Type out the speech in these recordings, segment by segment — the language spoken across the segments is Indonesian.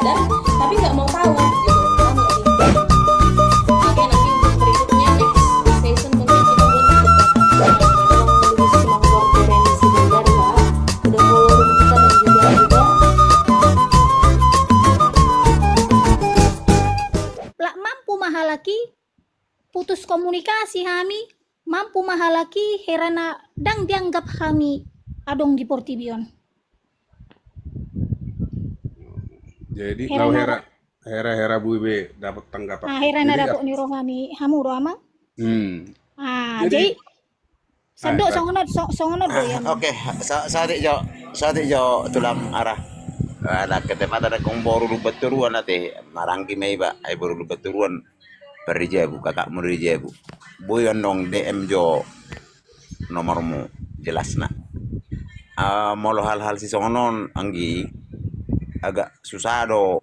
ada tapi nggak mau tahu gitu. Paham nggak sih? Oke, nanti untuk berikutnya next season mungkin kita buat lebih semangat koreksi belajar ya. Udah follow kita dan juga mampu mahalaki putus komunikasi kami, mampu mahalaki herana dang dianggap kami adong di Portibion. Jadi lau hera buibe dapat tanggapan. Herana Jadi dapat ni rohani hamu roama. Jadi- Jadi sadok songonod do yan. Oke, saat jo tulang arah. Ada ketempat ada komboru lubat turuan nate marangki meiba ai boru lubat turuan perijebu kakak mu rijebu. Boyon dong DM jo nomormu jelas nak. Molo hal-hal si songonon anggi agak susah do.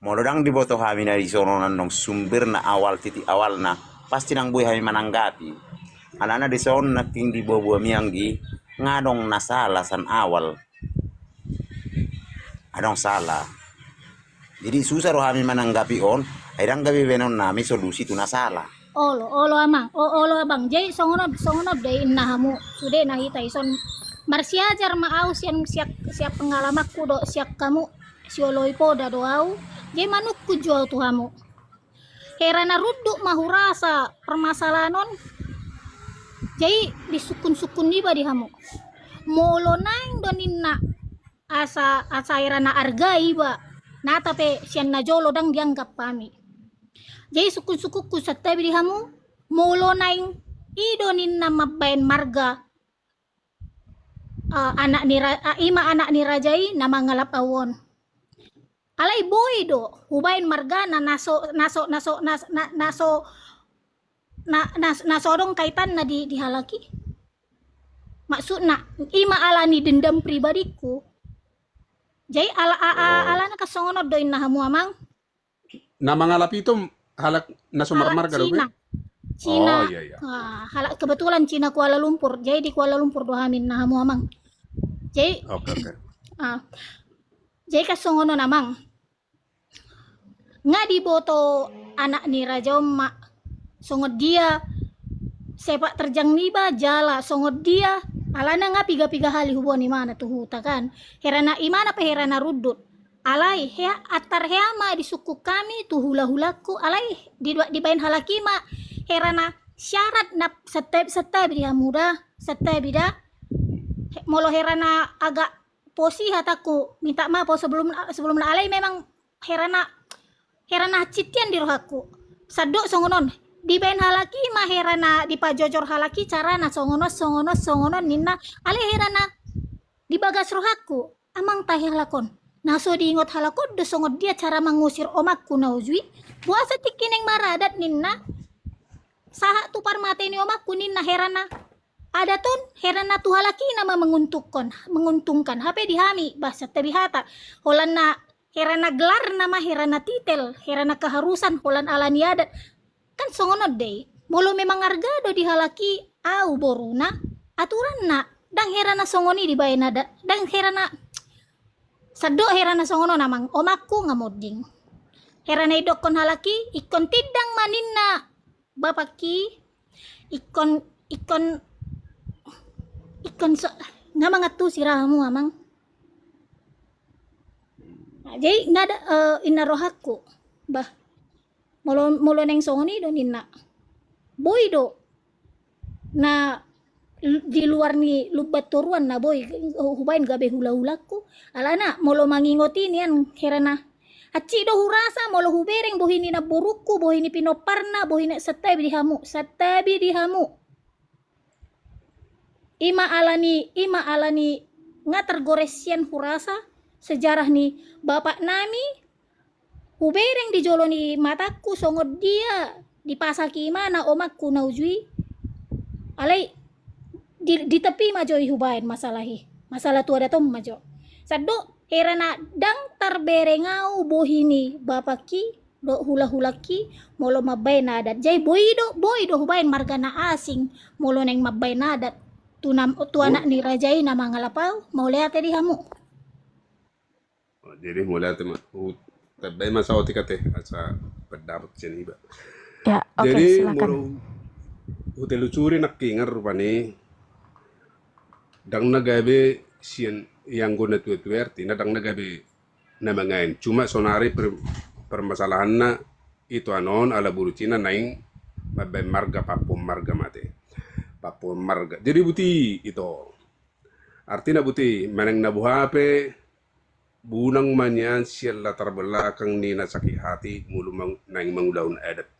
Molo dang diboto kami na di sononan dong sumber na awal titik awal na pasti nang buhay kami menanggapi. Anak-anak di sono naking di bawah mianggi ngadong nasalah san awal. Adong salah. Jadi susah roh kami menanggapi on. Airang gabi benon nami solusi tu nasalah. Olo amang, olo abang. Jadi songonod day inahamu sudah nahita ison marsiajar maaw siap pengalamakku do siap kamu sioloi poda do au. Jadi manukku jual tu hamu. Herana ruduk mahurasa permasalahan jadi disukun-sukun di badi hamu. Molo naing doninna asa irana argai ba. Na tapi sian na jolo dang dianggap kami. Jadi sukun-sukuku sa tabi di hamu molo naing idonin na mabayan marga ima anak ni rajai na mangalap awon. Alay boy do hubayin marga na nasodong kaitan na dihalaki. Maksud na ima alani dendam pribadiku. Jadi ala na kasongonod do inahamu amang. Nama ngalap itu halak nasumarmar Halak gado gue? Cina. Oh iya. Halak kebetulan Cina Kuala Lumpur. Jadi di Kuala Lumpur dohamin nahamu amang. Jadi Oke. jadi kasongono namang. Nga diboto anak ni Raja Mak. Songod dia sepak terjang niba jala songod dia alana nga piga-piga hali hubon ni mana tuh huta kan. Herana imana pe herana rudut. Alay hea atar heama di suku kami tuh hula-hulaku alay di bain halakima herana syarat na setep dia muda setep bida molo herana agak posi hataku minta maaf sebelum na alay memang herana citian di rohaku sadok songonon di bain halaki mah herana di pajojor halaki carana songono ninna alay herana di bagas rohaku amang tah halakon. Naso diingot halakon do songot dia cara mengusir omakku naujui. Buasa tikineng maradat ninna. Saha tu parmate ni omakku ninna herana. Ada tun herana tu halaki nama menguntungkan. Hape dihami bahasa tebihata. Holan na herana gelar nama herana titel. Herana keharusan holan alani adat. Kan songonot deh. Molo memang argado di halaki au boruna. Aturan na. Dang herana songoni di bayan adat. Dang herana sadok herana songono namang omakku ngamoding. Herana idokon halaki ikon tidang maninna bapaki ikon ngamang atu sirahamu amang. Jadi nada inna rohaku bah molo neng songoni do ninna boy do na di luar ni lubat turuan na boy hubain gabe hula-hulaku alana molo mangingoti nian herana aci do hurasa molo hubereng bohini na buruku bohini pinoparna bohini satabi di hamu ima alani nga tergoresian hurasa sejarah ni bapak nami hubereng di joloni mataku songod dia dipasaki mana omakku naujui alai di tepi majo ihubain masalah tu ada tom majo sado herana dang terberengau bohini bapaki do hula-hulaki molo mabay nadat jay boy do hubain margana asing molo neng mabay nadat tu anak ni rajai nama ngalapaw mau lihat di hamu. Jadi mulai Tapi masa otik kate asa pendapat sini ba. Ya, oke, Jadi silakan. mulu hotel lucuri nak kingar rupani dang nagabe sian yang guna tuer tina dang nagabe namangain. Cuma sonari permasalahan na itu anon ala buru Cina naing babay marga papum marga mate. Papum marga. Jadi buti itu. Artinya buti manang nabuhape bunang manyan siya latar belakang ni nasakit hati mulu naing mangulahun adat.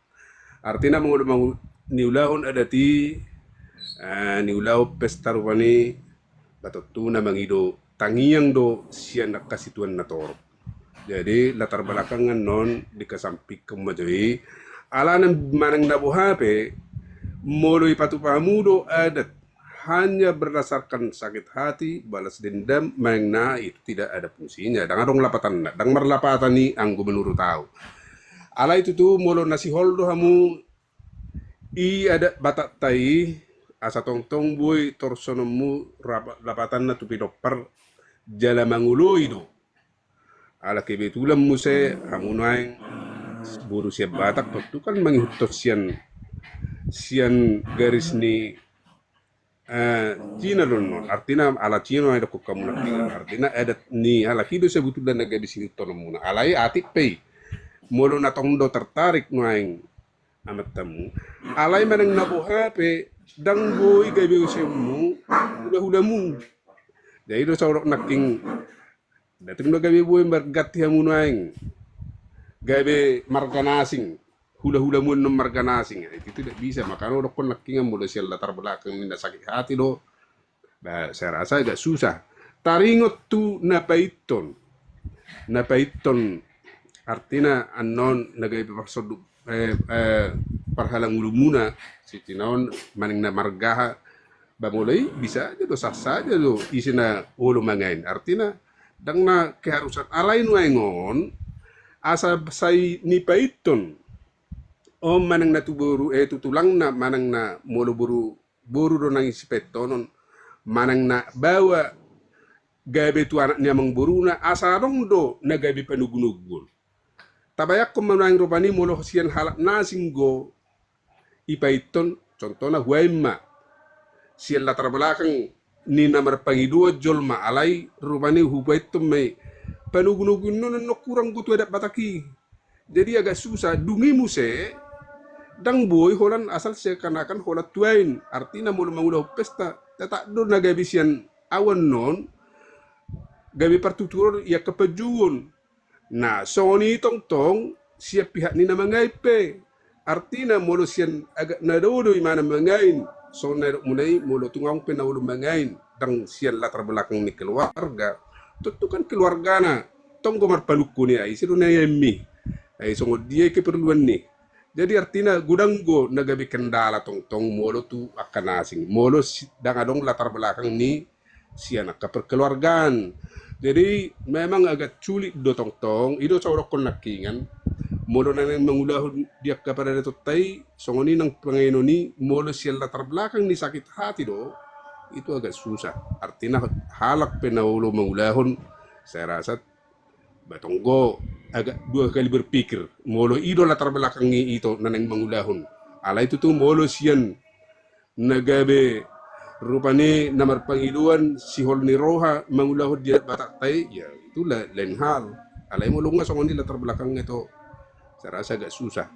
Artinya mangulahun niulahun adati niulahu pesta rupani batutuna mangido tangiyang do siya nakasituan na toro. Jadi latar belakangan non dikasampik kemajoi ala nang manang nabuhape mulu ipatupamudo adat hanya berdasarkan sakit hati, balas dendam, mana itu tidak ada fungsinya. Dengan dong lapatan, dang merlapatan ni ang gubernur tahu. Ala itu tuh mulu nasi holdo hamu i ada batak tai asa tong boy torsonomu lapatan na tupinopar jala mangulo itu. Ala kebetulan muse hamu naing buru siap batak tu kan menghutot sian garis ni Cina non artinya ala Cina ada kok kamu nak artinya ada ni ala hidup sebetulnya naga di sini tonomuna alai atik pay molo na tongdo tertarik nuaing amat tamu alai manang nabuha pe dang boy gabi usemu hulamu jadi do saurok naking dating do gabi boy bergati hamu nuaing gabi marganasing hula-hula mun marga nasing itu tidak bisa makanya udah kon nakingan mulai sial latar belakang minda sakit hati do bah, saya rasa agak susah taringot tu napaiton artinya anon nagai maksud parhalang ulumuna si tinaon maning na margaha ba mulai bisa aja do sah saja do isina ulu mangain artinya dang na keharusan alain waingon asa sai ni paiton manang na tuburu tutulang na manang na molo buru do nang ispeto non manang na bawa gabe tu anak niya mang buru na asarong do na gabe panugunugul tabayak ko manang rupani molo siyan halak nasinggo ipaiton contoh na huayma siyan latar belakang ni namar pangidua jolma alai rupani hupaiton may panugunugun non kurang butuh ada bataki jadi agak susah dungi muse dang boy holan asal seakan-akan holat tuain artinya mulu mangulah pesta tak do na gabi sian awan non gabi partuturor ya kepejuun nah soni tong siap pihak ni na mangaipe artinya mulu sian agak nadodo imana mangain so na munai mulu tungang penawulu mangain dang sian latar belakang ni keluarga tentu kan keluarga na tong gomar paluku ni ay sido na yemi ay songod dia keperluan ni. Jadi artinya gudanggo nagabi kendala tong molo tu akan asing. Molo dangadong latar belakang ni si anak keperkeluargaan. Jadi memang agak sulit do tong itu saurok kon nakingan. Molo nang mangulahon dia kepada dato tai songoni nang pangainoni molo si latar belakang ni sakit hati do itu agak susah. Artinya halak penaulo mangulahon saya rasa batonggo agak dua kali berpikir molo ido latar belakangi itu naneng mangulahun ala itu tuh molo sian nagabe rupane namar pangiduan si hol ni roha mangulahun dia batak tai ya itu lain hal ala molo nga songoni latar belakang itu saya rasa agak susah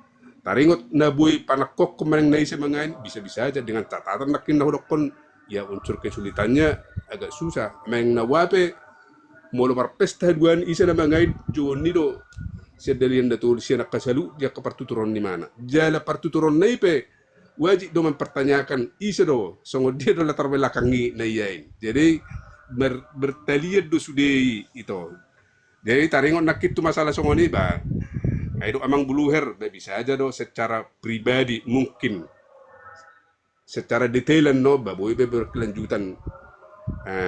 taringot nabuy panakok kemarin naise mangain bisa-bisa aja dengan catatan nakin nahodokon ya unsur kesulitannya agak susah meng nawape molo pesta duan isa na mangay juon nido siya dalian datul siya nakasalu dia ke partuturon ni mana jala partuturon na ipe wajib do mempertanyakan isa do songod dia do latar belakang ni nayain jadi bertaliad do sudei itu jadi taringon nakit tu masalah songoni ba ay do amang buluher na bisa aja do secara pribadi mungkin secara detailan no baboy be berkelanjutan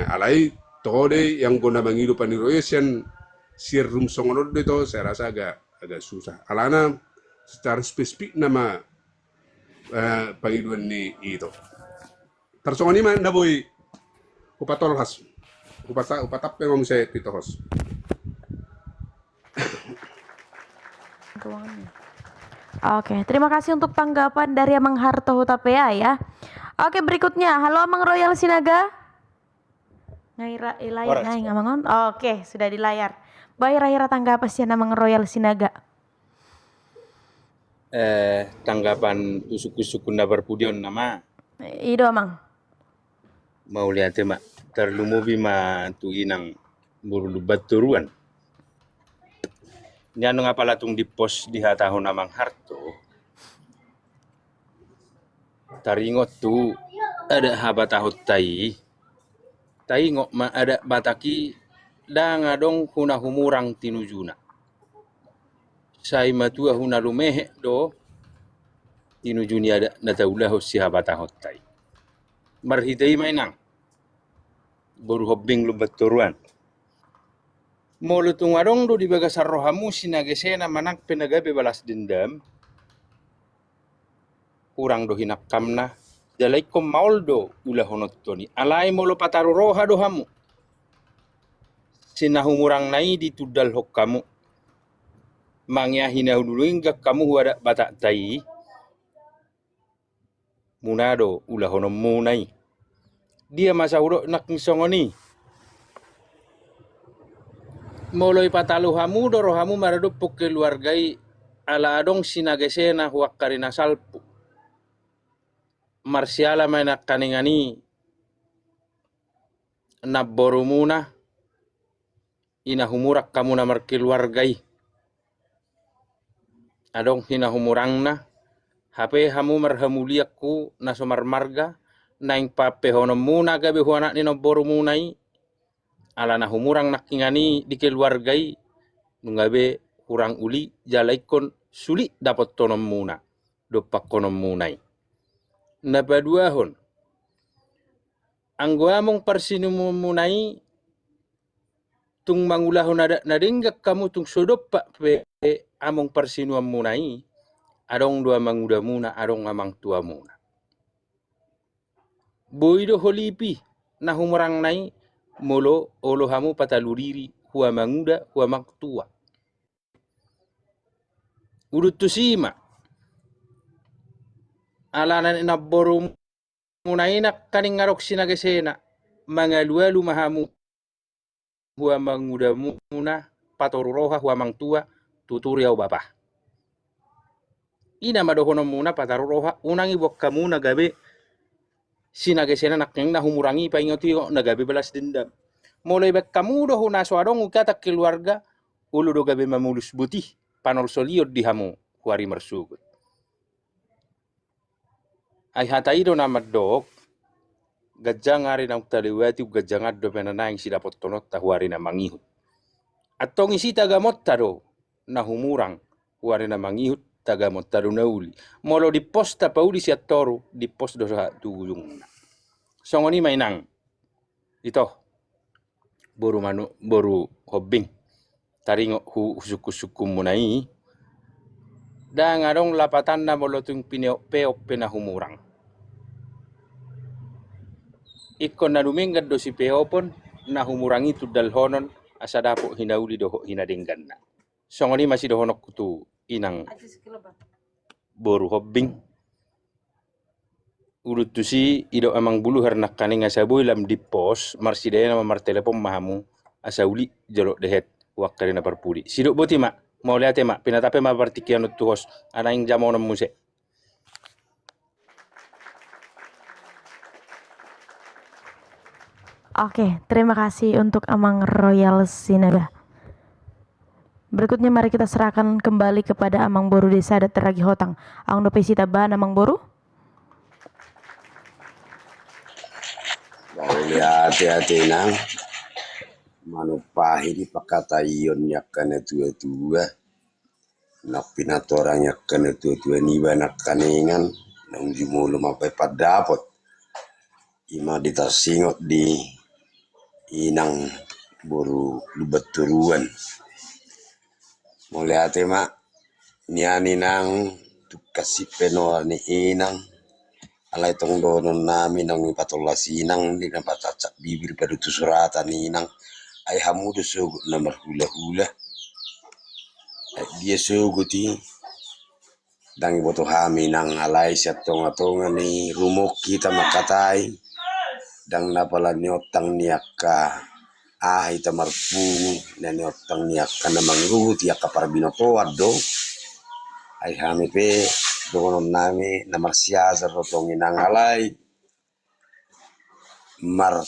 alai tode yang guna mangilu paniroyesian sir rum songonod itu saya rasa agak susah alana secara spesifik nama pangiluan ni itu tersongoni man naboy upatol has upatap yang saya tito hos Oke, terima kasih untuk tanggapan dari Amang Harto Hutapea ya. Oke, berikutnya. Halo Amang Royal Sinaga. Ngaira layar ngai ngamangon. Oke, sudah di layar. Baik, tanggapan sih Amang Royal Sinaga. Tanggapan usuk-usuk kunda berpudion nama Ido Amang. mau lihat mak terlumubi ma tu inang burulubat turuan. Nyano ngapalatung di pos di hatahon Amang Harto. Taringot tu ada habatahot tai. Taingok ma ada bataki da ngadong huna humurang tinujuna. Sai matua huna lumehe do tinujuni ada nataulah si habatahot tai. Marhitai mainang. Baru hobbing lubat turuan. Molo tungarong do di bagasar rohamu sinagesena manak penagabe balas dendam. Kurang do hinakkamna. Jalai kom maul do ulah honottoni. Alai molo pataru roha do hamu. Sinahumurang nai ditudal hok kamu. Mangya hinahudulu inggak kamu huada batak tai. Munado ulah honomu nai. Dia masa udo nak nisongoni. Moloi patalu hamu do rohamu maradupuk keluargai ala adong sinagesena huak karina salpu. Marsiala mainak kaningani naborumuna inahumurak kamu namar keluargai. Adong hinahumurangna hape hamu marhamuliakku nasomar marga naing pape honomuna gabe huanak ni naborumunai. Ala na humurang nakingani di keluargai nungabe kurang uli jalaikon suli dapat tonom muna dopak konom munai. Napaduahon angguamong parsinumu munai tung mangulahon ada nadinggak kamu tung sodop pak pe among parsinuam munai adong dua manguda muna adong amang tua muna. Boido holipi na humurang nai molo olohamu pataluriri hua manguda hua maktua. Udut tusima alanan inaborum munainak kaning ngarok sinagesena mangalualu mahamu hua manguda muna patoruroha hua mangtua tuturiau bapa. Ina madohonom muna pataruroha unangi bok kamu nagabe sinagesena nakeng na humurangi paingoti nagabe balas dendam. Mulai bek kamu do hunaso adong ukata keluarga ulu do gabe mamulus butih panol soliot di hamu huari mersugut. Ai hatai do namat dok gajang ari na uktaliwati gajang addo penanaing sidapot tonot ta huari na mangihut. Atong isi tagamot tado na humurang huari na mangihut tagamot tado na uli. Molo di pos ta pauli siat toru di pos do sa tuyung. Songoni mainang ito boru hobbing taringo husuku-suku munai da ngadong lapatan na molotung peop penahumurang ikon na lumingad do si peopon na humurangi tudal honon asa dapo hinauli do hinadenggan na. Songoni masih do honok kutu inang boru hobbing. Urut tu si ido amang bulu harnak kaning asaboy lam di pos marsidaya nama mar telepon mahamu asauli jolok dehet wakarina parpuli. Sidok boti mak mau lihat mak pinatape ma partikian tuhos anaing jamonom muse. Oke, terima kasih untuk Amang Royal Sinaga. Berikutnya mari kita serahkan kembali kepada Amang Boru Desa Adat Teragi Hotang. Ang dopesi taban Amang Boru. Boleh hati-hati nang manupahi di pakata iyon yakkan tua-tua nak pinatorang yakkan tua-tua ni banak kaningan nang jumulu mapai padapot ima ditasingot di inang boru lubat turuan mulai hati mak niani nang tukasi penor ni inang alay tong donon namin ang ipatulasi nang di napatacak bibir pada tu suratan ninang ay hamudo sugut na marhula-hula ay dia suguti dang iboto hami nang alay siya tonga ni rumok kita makatay dang napala niotang niyak ka ahita marpungu na niotang niyak ka na mangruhut yak ka para binotoad do ay hami pe doon nami na marsiyasa rotong inang alay mar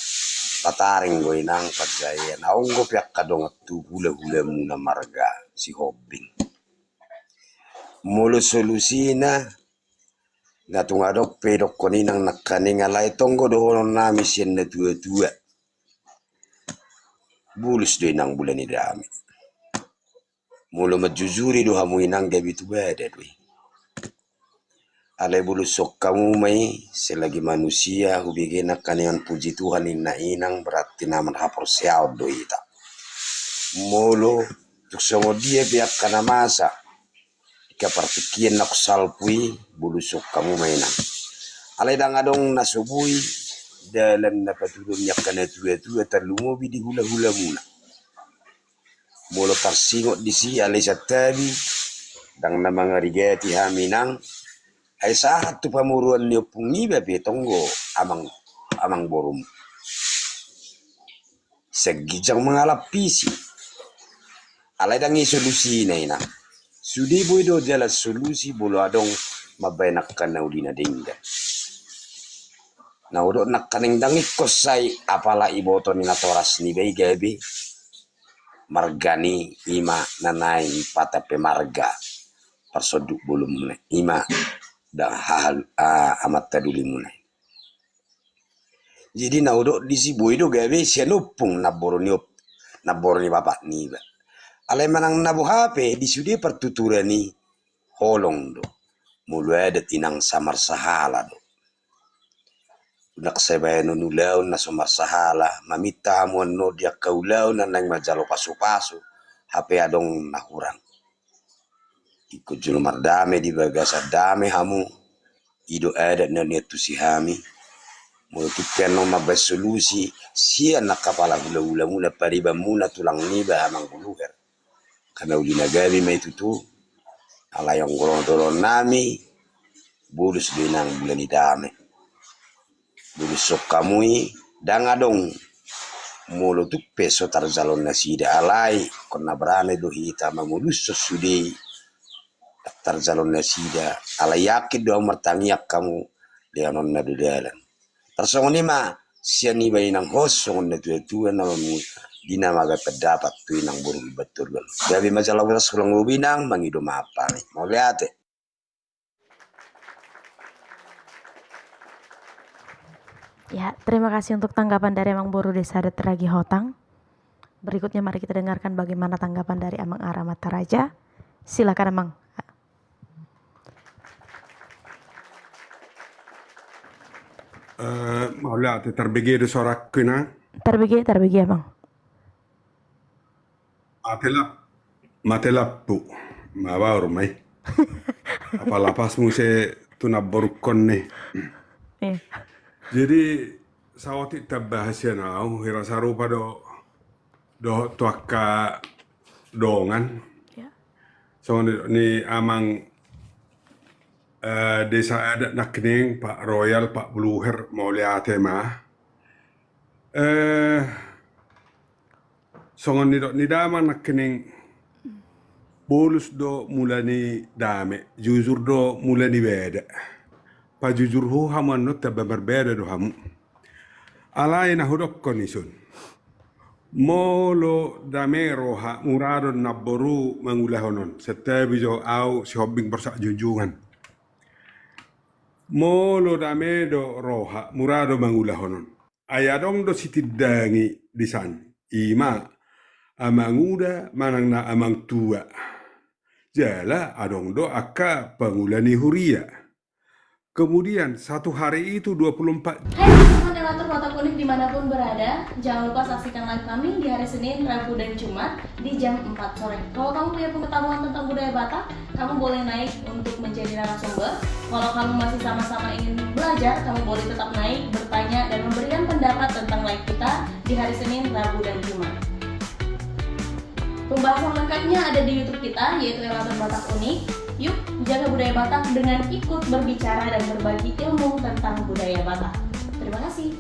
tataring go inang paggayan aung go piak kadong at hula-hula muna marga si Hobbing mulo solusina na tungadok pedok koninang nakaning alay tonggo doon nami siya na tua-tua bulus do inang bulan ni dami mulo majujuri do hamu inang gabi tu beda do alay bulus sok kamu may selagi manusia hubigin na kanian puji Tuhan inang berarti naman hapor siyaw do ita mulo tuksongo dia biak kana masa ika partikian nak salpui bulus sok kamu may nang alay dang adong nasubui dalam napatulong niya kana tua-tua terlumobi di hula-hula muna mulo parsingot di si alay sa tabi dang na mga rigeti haminang ay sahat tu pamuruan niyo pungiba petonggo amang borum segijang mga lapisi alay dang solusi na ina sudi boy do jala solusi bolo adong mabaynak ka na uli na dingga na udo nakaning dangit ko say apala iboto ni natoras ni bay gabi margani ima nanay patape marga persoduk bulum muna ima dah hal amat taduli muna jadi na udo disi boy do gabi sianupung naboro ni bapak ni ba alay manang nabu hape disudi pertuturan ni holong do mulai ada tinang samar sahala do naksebay nulaw na sumar sahala mamita mo no dia kaulaw na nang majalo paso-paso hape adong nahurang ikut julu mardame di bagasa dame hamu ido ada na niatu si hami mo kipian no mabas solusi sia nakapala hula-hula muna pariba muna tulang niba hamang buluher kana uli nagabi may tutu alayong golong-golong nami bulus binang bulan idame bulus sok kamui dangadong mulo tu peso tarzalon na sida alay kon nabrane do hita mamulus sudi tarzalon na sida alay yakid do martangiak kamu leonon na dudalan tarsong ni ma siya ni bay ng hosong na tuwa-tuwa na dinamaga pendapat tu inang burung betul gabi masalah sulang lubinang mangido mapani mau lihat Ya, terima kasih untuk tanggapan dari Amang Boru Desa Adat Ragi Hotang. Berikutnya mari kita dengarkan bagaimana tanggapan dari Amang Ara Mataraja. Silakan Amang. Mau lihat terbegi di sorak kena Terbegi Amang. Matelappu mabaur mai apa lapas muse tunaborukon nih jadi sawati tabahasya nau hira sarupa do tuaka dongan so ni amang desa adat nakning Pak Royal Pak Bluher mau lihat mah songon ni dama nakning bolus do mulani dame jujur do mulani beda pa jujur ho haman no tabba berbeda do hamu alay na hudok konison molo dame roha murado naboru mangulahonon setabi jo au si Hobbing bersak junjungan molo dame do roha murado mangulahonon ayadong do sitidangi disan ima amang muda manang na amang tua jala adong do akka pangulani huria kemudian satu hari itu 24 Hai teman-teman relator Kota Kuning dimanapun berada, jangan lupa saksikan live kami di hari Senin, Rabu, dan Jumat di jam 4 sore. Kalau kamu punya pengetahuan tentang budaya Batak, kamu boleh naik untuk menjadi narasumber. Kalau kamu masih sama-sama ingin belajar, kamu boleh tetap naik, bertanya, dan memberikan pendapat tentang live kita di hari Senin, Rabu, dan Jumat. Pembahasan lengkapnya ada di YouTube kita, yaitu Relator Batak Unik. Yuk, jaga budaya Batak dengan ikut berbicara dan berbagi ilmu tentang budaya Batak. Terima kasih.